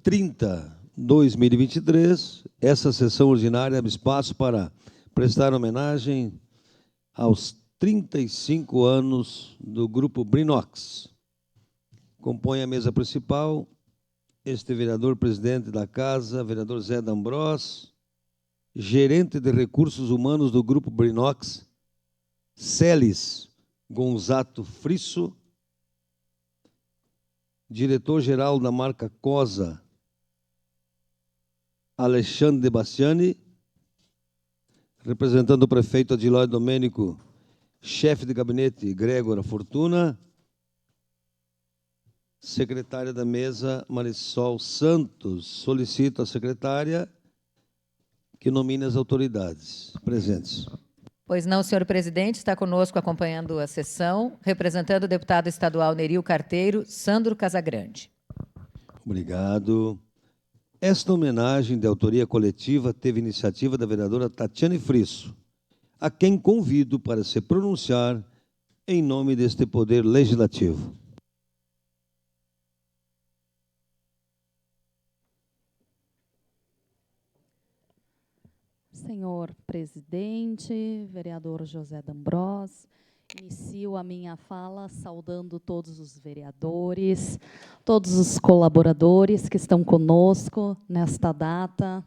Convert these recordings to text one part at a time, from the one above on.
30/2023, essa sessão ordinária abre espaço para prestar homenagem aos 35 anos do Grupo Brinox. Compõe a mesa principal este vereador presidente da Casa, vereador Zé D'Ambrós, gerente de recursos humanos do Grupo Brinox, Celes Gonzato Frisso, diretor-geral da marca Cosa, Alexandre De Bastiani, representando o prefeito Adilói Domênico, chefe de gabinete Grégora Fortuna, secretária da mesa Marisol Santos. Solicito à secretária que nomine as autoridades presentes. Pois não, senhor presidente, está conosco acompanhando a sessão, representando o deputado estadual Neril Carteiro, Sandro Casagrande. Obrigado. Esta homenagem de autoria coletiva teve iniciativa da vereadora Tatiane Frisso, a quem convido para se pronunciar em nome deste poder legislativo. Senhor presidente, vereador José D'Ambrós, inicio a minha fala saudando todos os vereadores, todos os colaboradores que estão conosco nesta data,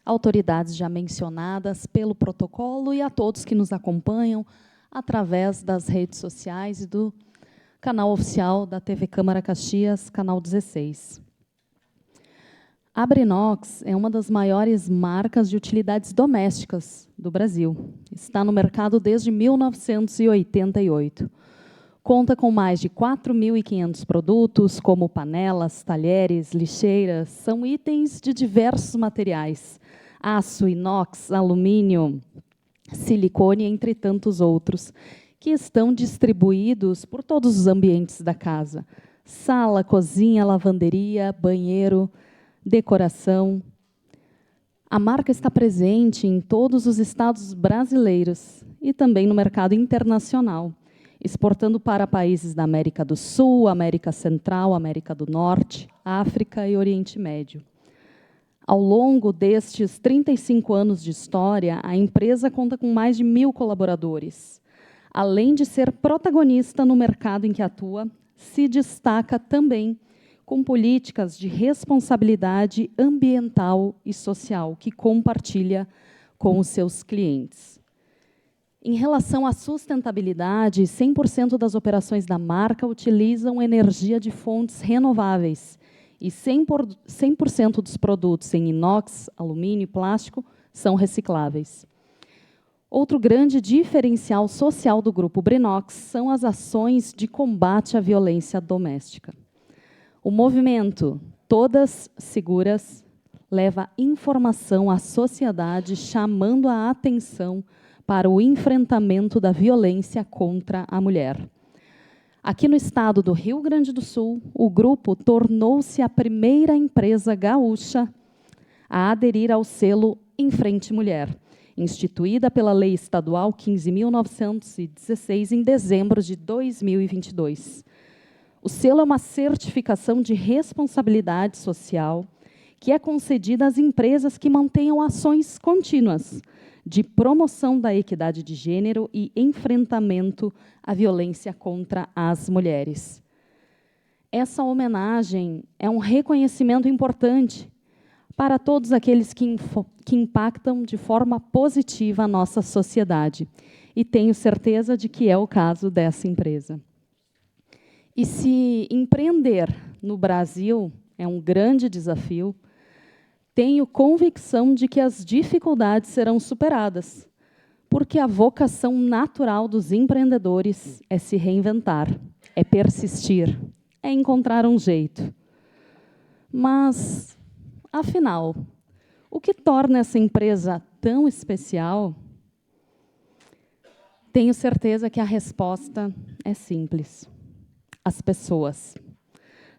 autoridades já mencionadas pelo protocolo e a todos que nos acompanham através das redes sociais e do canal oficial da TV Câmara Caxias, canal 16. A Brinox é uma das maiores marcas de utilidades domésticas do Brasil. Está no mercado desde 1988. Conta com mais de 4.500 produtos, como panelas, talheres, lixeiras. São itens de diversos materiais: aço, inox, alumínio, silicone, entre tantos outros, que estão distribuídos por todos os ambientes da casa: sala, cozinha, lavanderia, banheiro, decoração. A marca está presente em todos os estados brasileiros e também no mercado internacional, exportando para países da América do Sul, América Central, América do Norte, África e Oriente Médio. Ao longo destes 35 anos de história, a empresa conta com mais de 1.000 colaboradores. Além de ser protagonista no mercado em que atua, se destaca também com políticas de responsabilidade ambiental e social, que compartilha com os seus clientes. Em relação à sustentabilidade, 100% das operações da marca utilizam energia de fontes renováveis e 100% dos produtos em inox, alumínio e plástico são recicláveis. Outro grande diferencial social do Grupo Brinox são as ações de combate à violência doméstica. O movimento Todas Seguras leva informação à sociedade, chamando a atenção para o enfrentamento da violência contra a mulher. Aqui no estado do Rio Grande do Sul, o grupo tornou-se a primeira empresa gaúcha a aderir ao selo Em Frente Mulher, instituída pela Lei Estadual 15.916 em dezembro de 2022. O selo é uma certificação de responsabilidade social que é concedida às empresas que mantenham ações contínuas de promoção da equidade de gênero e enfrentamento à violência contra as mulheres. Essa homenagem é um reconhecimento importante para todos aqueles que impactam de forma positiva a nossa sociedade, e tenho certeza de que é o caso dessa empresa. E se empreender no Brasil é um grande desafio, tenho convicção de que as dificuldades serão superadas, porque a vocação natural dos empreendedores é se reinventar, é persistir, é encontrar um jeito. Mas, afinal, o que torna essa empresa tão especial? Tenho certeza que a resposta é simples. As pessoas.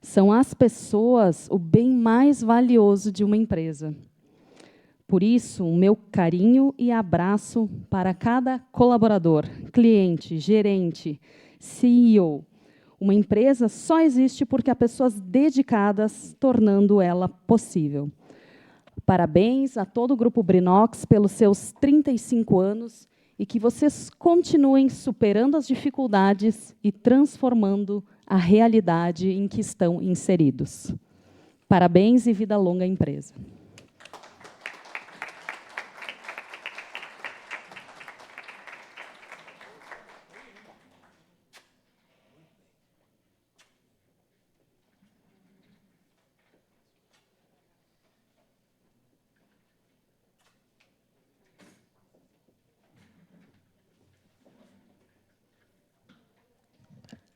São as pessoas o bem mais valioso de uma empresa. Por isso, o meu carinho e abraço para cada colaborador, cliente, gerente, CEO. Uma empresa só existe porque há pessoas dedicadas, tornando ela possível. Parabéns a todo o Grupo Brinox pelos seus 35 anos e que vocês continuem superando as dificuldades e transformando a realidade em que estão inseridos. Parabéns e vida longa à empresa.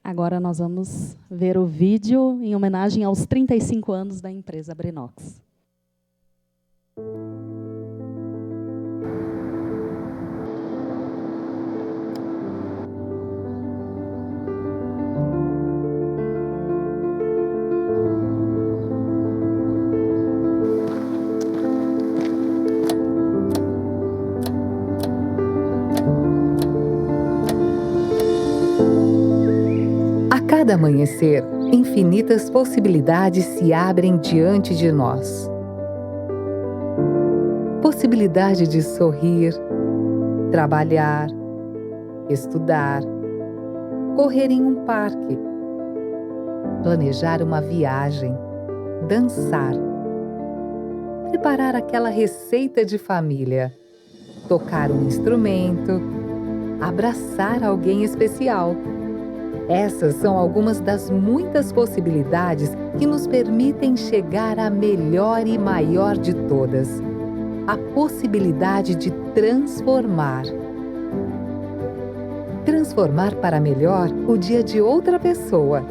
Agora nós vamos ver o vídeo em homenagem aos 35 anos da empresa Brinox. A cada amanhecer, infinitas possibilidades se abrem diante de nós. Possibilidade de sorrir, trabalhar, estudar, correr em um parque, planejar uma viagem, dançar, preparar aquela receita de família, tocar um instrumento, abraçar alguém especial. Essas são algumas das muitas possibilidades que nos permitem chegar à melhor e maior de todas, a possibilidade de transformar. Transformar para melhor o dia de outra pessoa.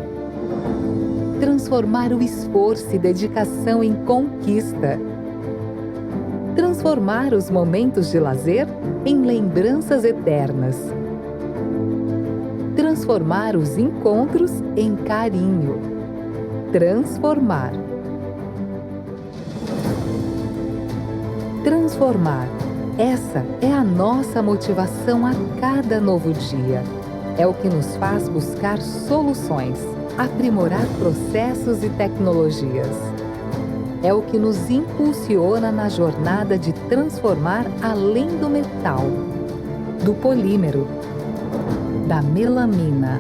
Transformar o esforço e dedicação em conquista. Transformar os momentos de lazer em lembranças eternas. Transformar os encontros em carinho. Transformar. Transformar. Essa é a nossa motivação a cada novo dia. É o que nos faz buscar soluções, aprimorar processos e tecnologias. É o que nos impulsiona na jornada de transformar além do metal, do polímero, da melamina.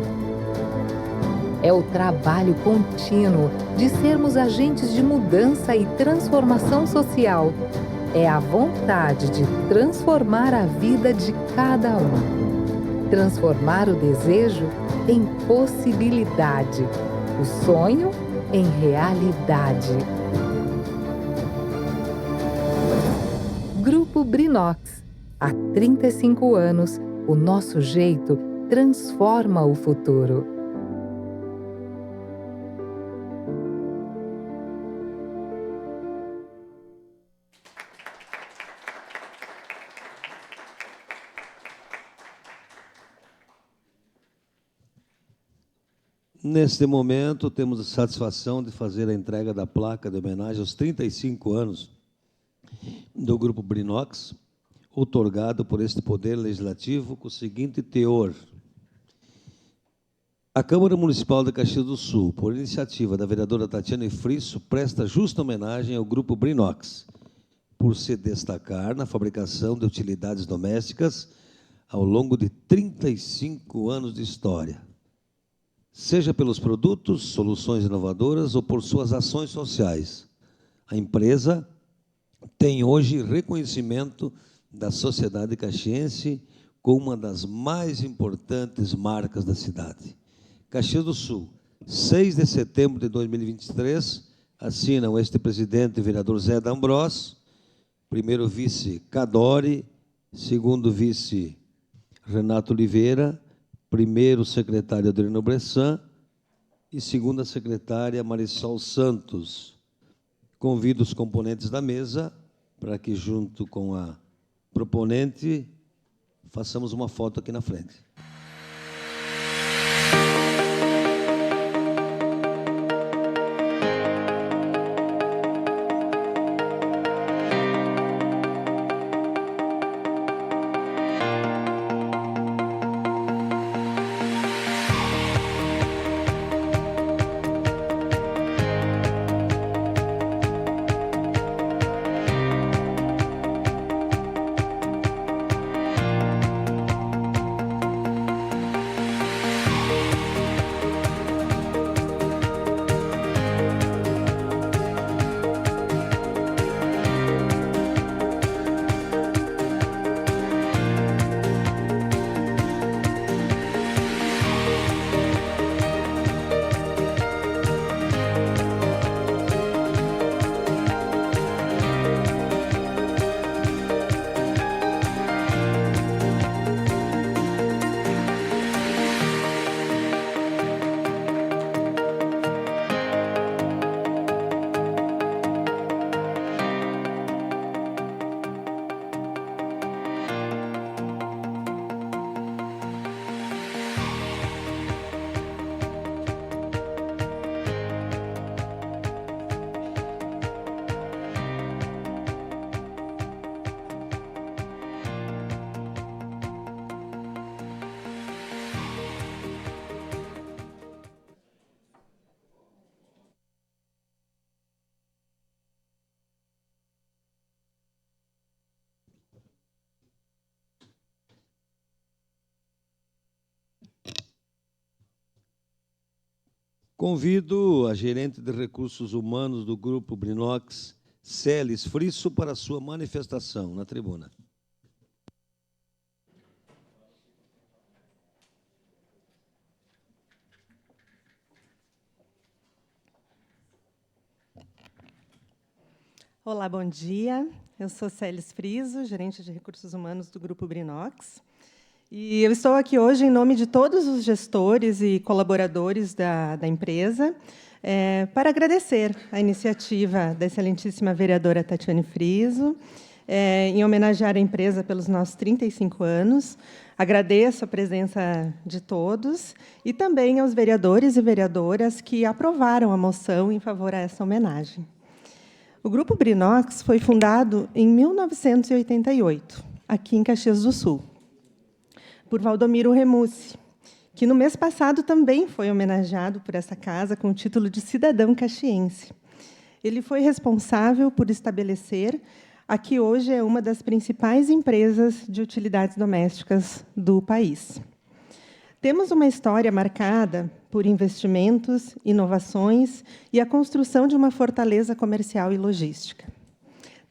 É o trabalho contínuo de sermos agentes de mudança e transformação social. É a vontade de transformar a vida de cada um. Transformar o desejo em possibilidade, o sonho em realidade. Grupo Brinox. Há 35 anos, o nosso jeito transforma o futuro. Neste momento, temos a satisfação de fazer a entrega da placa de homenagem aos 35 anos do Grupo Brinox, outorgado por este Poder Legislativo com o seguinte teor. A Câmara Municipal de Caxias do Sul, por iniciativa da vereadora Tatiana Frisso, presta justa homenagem ao Grupo Brinox, por se destacar na fabricação de utilidades domésticas ao longo de 35 anos de história, seja pelos produtos, soluções inovadoras ou por suas ações sociais. A empresa tem hoje reconhecimento da sociedade caxiense como uma das mais importantes marcas da cidade. Caxias do Sul, 6 de setembro de 2023, assinam este presidente, vereador Zé D'Ambrós, primeiro vice Cadore, segundo vice Renato Oliveira, primeiro secretário Adriano Bressan e segunda secretária Marisol Santos. Convido os componentes da mesa para que, junto com a proponente, façamos uma foto aqui na frente. Convido a gerente de recursos humanos do Grupo Brinox, Celes Frisso, para a sua manifestação na tribuna. Olá, bom dia. Eu sou Celes Frisso, gerente de recursos humanos do Grupo Brinox. E eu estou aqui hoje em nome de todos os gestores e colaboradores da empresa para agradecer a iniciativa da excelentíssima vereadora Tatiane Frisso, em homenagear a empresa pelos nossos 35 anos. Agradeço a presença de todos e também aos vereadores e vereadoras que aprovaram a moção em favor a essa homenagem. O Grupo Brinox foi fundado em 1988, aqui em Caxias do Sul, por Valdomiro Remussi, que no mês passado também foi homenageado por essa casa com o título de cidadão caxiense. Ele foi responsável por estabelecer a que hoje é uma das principais empresas de utilidades domésticas do país. Temos uma história marcada por investimentos, inovações e a construção de uma fortaleza comercial e logística.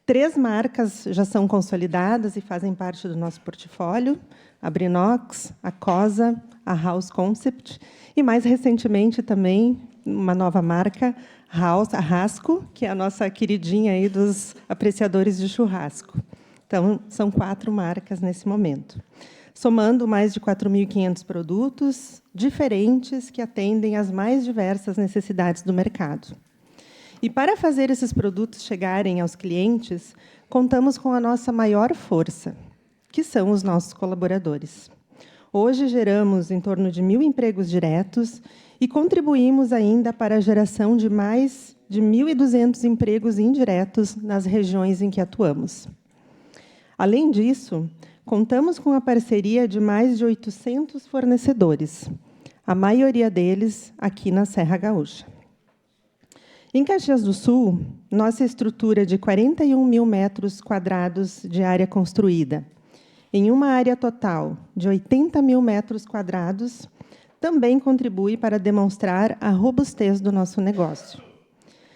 3 marcas já são consolidadas e fazem parte do nosso portfólio: a Brinox, a Cosa, a House Concept, e, mais recentemente, também uma nova marca, a Rasco, que é a nossa queridinha aí dos apreciadores de churrasco. Então, são 4 marcas nesse momento, somando mais de 4.500 produtos diferentes que atendem às mais diversas necessidades do mercado. E, para fazer esses produtos chegarem aos clientes, contamos com a nossa maior força, que são os nossos colaboradores. Hoje, geramos em torno de 1.000 empregos diretos e contribuímos ainda para a geração de mais de 1.200 empregos indiretos nas regiões em que atuamos. Além disso, contamos com a parceria de mais de 800 fornecedores, a maioria deles aqui na Serra Gaúcha. Em Caxias do Sul, nossa estrutura de 41.000 metros quadrados de área construída, em uma área total de 80.000 metros quadrados, também contribui para demonstrar a robustez do nosso negócio.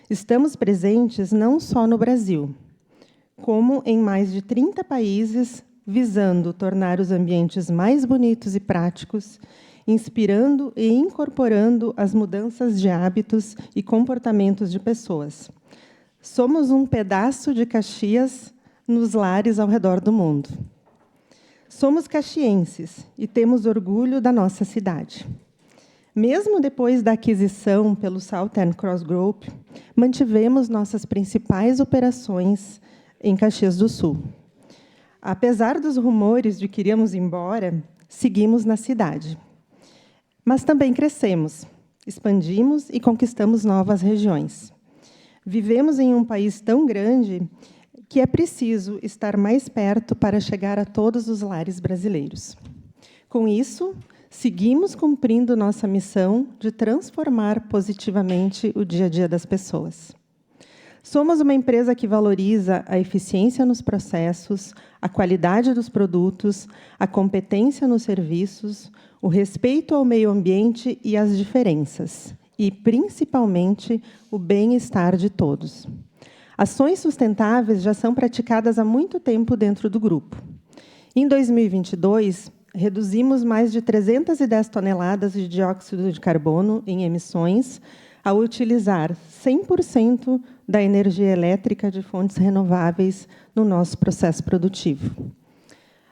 Estamos presentes não só no Brasil, como em mais de 30 países, visando tornar os ambientes mais bonitos e práticos, inspirando e incorporando as mudanças de hábitos e comportamentos de pessoas. Somos um pedaço de Caxias nos lares ao redor do mundo. Somos caxienses e temos orgulho da nossa cidade. Mesmo depois da aquisição pelo Southern Cross Group, mantivemos nossas principais operações em Caxias do Sul. Apesar dos rumores de que iríamos embora, seguimos na cidade. Mas também crescemos, expandimos e conquistamos novas regiões. Vivemos em um país tão grande que é preciso estar mais perto para chegar a todos os lares brasileiros. Com isso, seguimos cumprindo nossa missão de transformar positivamente o dia a dia das pessoas. Somos uma empresa que valoriza a eficiência nos processos, a qualidade dos produtos, a competência nos serviços, o respeito ao meio ambiente e às diferenças, e, principalmente, o bem-estar de todos. Ações sustentáveis já são praticadas há muito tempo dentro do grupo. Em 2022, reduzimos mais de 310 toneladas de dióxido de carbono em emissões ao utilizar 100% da energia elétrica de fontes renováveis no nosso processo produtivo.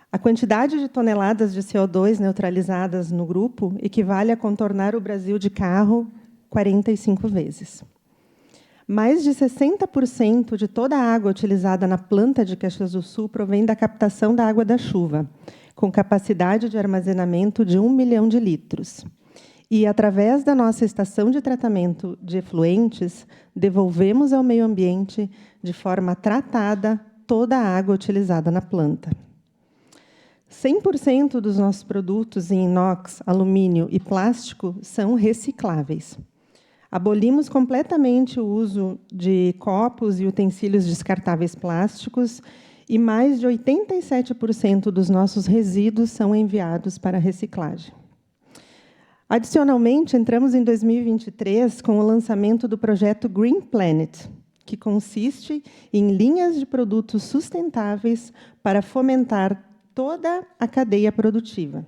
A quantidade de toneladas de CO2 neutralizadas no grupo equivale a contornar o Brasil de carro 45 vezes. Mais de 60% de toda a água utilizada na planta de Caxias do Sul provém da captação da água da chuva, com capacidade de armazenamento de 1 milhão de litros. E, através da nossa estação de tratamento de efluentes, devolvemos ao meio ambiente, de forma tratada, toda a água utilizada na planta. 100% dos nossos produtos em inox, alumínio e plástico são recicláveis. Abolimos completamente o uso de copos e utensílios descartáveis plásticos e mais de 87% dos nossos resíduos são enviados para reciclagem. Adicionalmente, entramos em 2023 com o lançamento do projeto Green Planet, que consiste em linhas de produtos sustentáveis para fomentar toda a cadeia produtiva,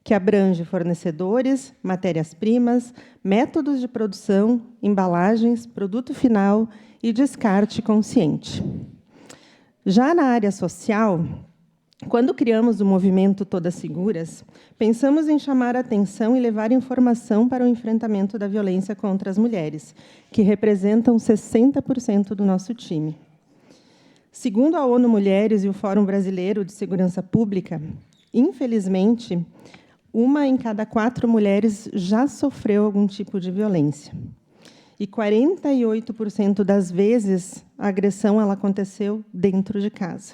que abrange fornecedores, matérias-primas, métodos de produção, embalagens, produto final e descarte consciente. Já na área social, quando criamos o movimento Todas Seguras, pensamos em chamar a atenção e levar informação para o enfrentamento da violência contra as mulheres, que representam 60% do nosso time. Segundo a ONU Mulheres e o Fórum Brasileiro de Segurança Pública, infelizmente, 1 em cada 4 mulheres já sofreu algum tipo de violência. E 48% das vezes, a agressão ela aconteceu dentro de casa.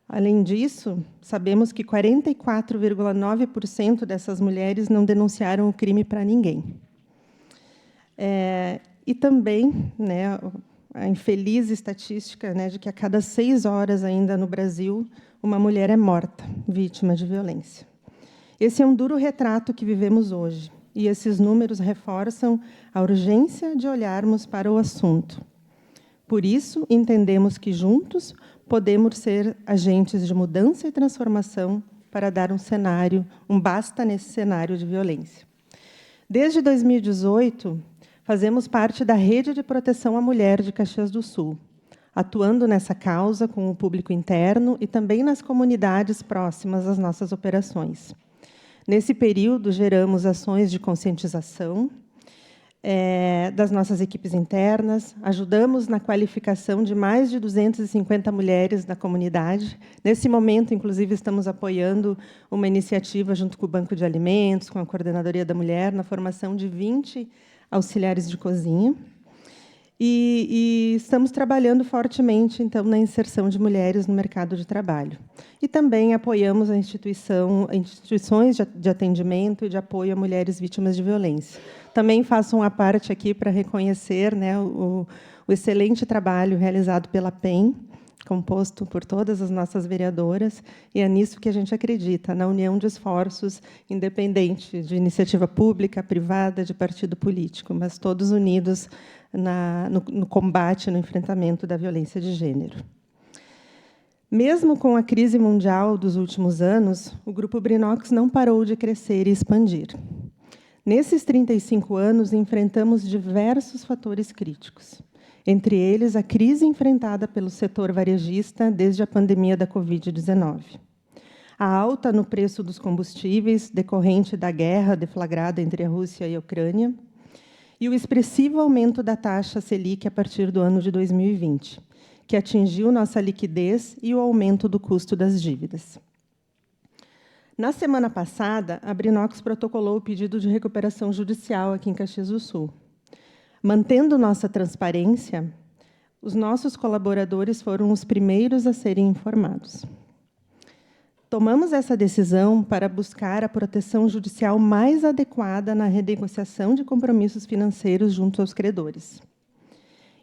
Além disso, sabemos que 44,9% dessas mulheres não denunciaram o crime para ninguém. E também, né, a infeliz estatística, né, de que a cada 6 horas ainda no Brasil, uma mulher é morta, vítima de violência. Esse é um duro retrato que vivemos hoje, e esses números reforçam a urgência de olharmos para o assunto. Por isso, entendemos que, juntos, podemos ser agentes de mudança e transformação para dar um basta nesse cenário de violência. Desde 2018, fazemos parte da Rede de Proteção à Mulher de Caxias do Sul, atuando nessa causa com o público interno e também nas comunidades próximas às nossas operações. Nesse período, geramos ações de conscientização das nossas equipes internas, ajudamos na qualificação de mais de 250 mulheres da comunidade. Nesse momento, inclusive, estamos apoiando uma iniciativa junto com o Banco de Alimentos, com a Coordenadoria da Mulher, na formação de 20 auxiliares de cozinha. E estamos trabalhando fortemente, então, na inserção de mulheres no mercado de trabalho. E também apoiamos instituições de atendimento e de apoio a mulheres vítimas de violência. Também faço uma parte aqui para reconhecer, né, o excelente trabalho realizado pela PEN, composto por todas as nossas vereadoras, e é nisso que a gente acredita, na união de esforços, independente de iniciativa pública, privada, de partido político, mas todos unidos no combate, no enfrentamento da violência de gênero. Mesmo com a crise mundial dos últimos anos, o Grupo Brinox não parou de crescer e expandir. Nesses 35 anos, enfrentamos diversos fatores críticos, entre eles a crise enfrentada pelo setor varejista desde a pandemia da Covid-19, a alta no preço dos combustíveis decorrente da guerra deflagrada entre a Rússia e a Ucrânia, e o expressivo aumento da taxa Selic a partir do ano de 2020, que atingiu nossa liquidez e o aumento do custo das dívidas. Na semana passada, a Brinox protocolou o pedido de recuperação judicial aqui em Caxias do Sul. Mantendo nossa transparência, os nossos colaboradores foram os primeiros a serem informados. Tomamos essa decisão para buscar a proteção judicial mais adequada na renegociação de compromissos financeiros junto aos credores.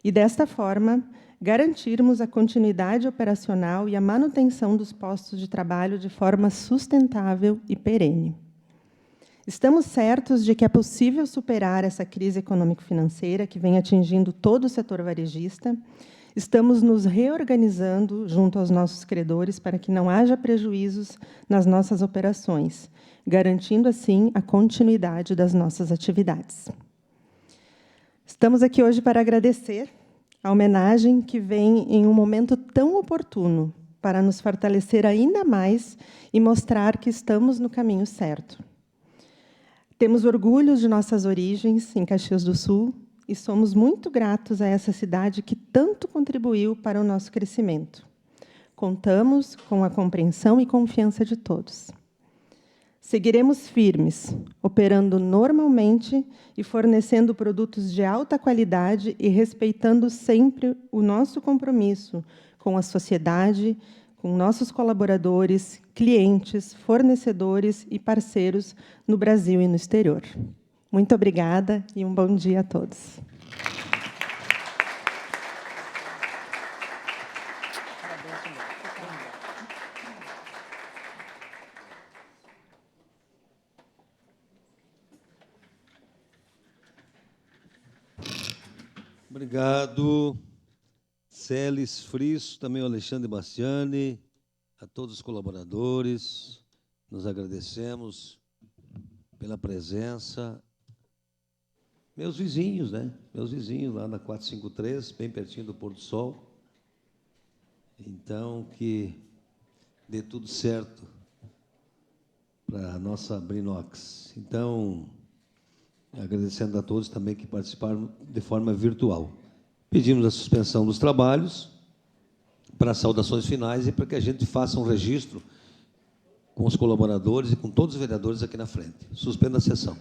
E, desta forma, garantirmos a continuidade operacional e a manutenção dos postos de trabalho de forma sustentável e perene. Estamos certos de que é possível superar essa crise econômico-financeira que vem atingindo todo o setor varejista. Estamos nos reorganizando junto aos nossos credores para que não haja prejuízos nas nossas operações, garantindo, assim, a continuidade das nossas atividades. Estamos aqui hoje para agradecer a homenagem que vem em um momento tão oportuno para nos fortalecer ainda mais e mostrar que estamos no caminho certo. Temos orgulho de nossas origens em Caxias do Sul e somos muito gratos a essa cidade que tanto contribuiu para o nosso crescimento. Contamos com a compreensão e confiança de todos. Seguiremos firmes, operando normalmente e fornecendo produtos de alta qualidade e respeitando sempre o nosso compromisso com a sociedade, com nossos colaboradores, clientes, fornecedores e parceiros no Brasil e no exterior. Muito obrigada e um bom dia a todos. Obrigado, Celes Friso, também o Alexandre Bastiani, a todos os colaboradores, nos agradecemos pela presença. Meus vizinhos, né? Meus vizinhos lá na 453, bem pertinho do Pôr do Sol. Então, que dê tudo certo para a nossa Brinox. Então, agradecendo a todos também que participaram de forma virtual. Pedimos a suspensão dos trabalhos para saudações finais e para que a gente faça um registro com os colaboradores e com todos os vereadores aqui na frente. Suspenda a sessão.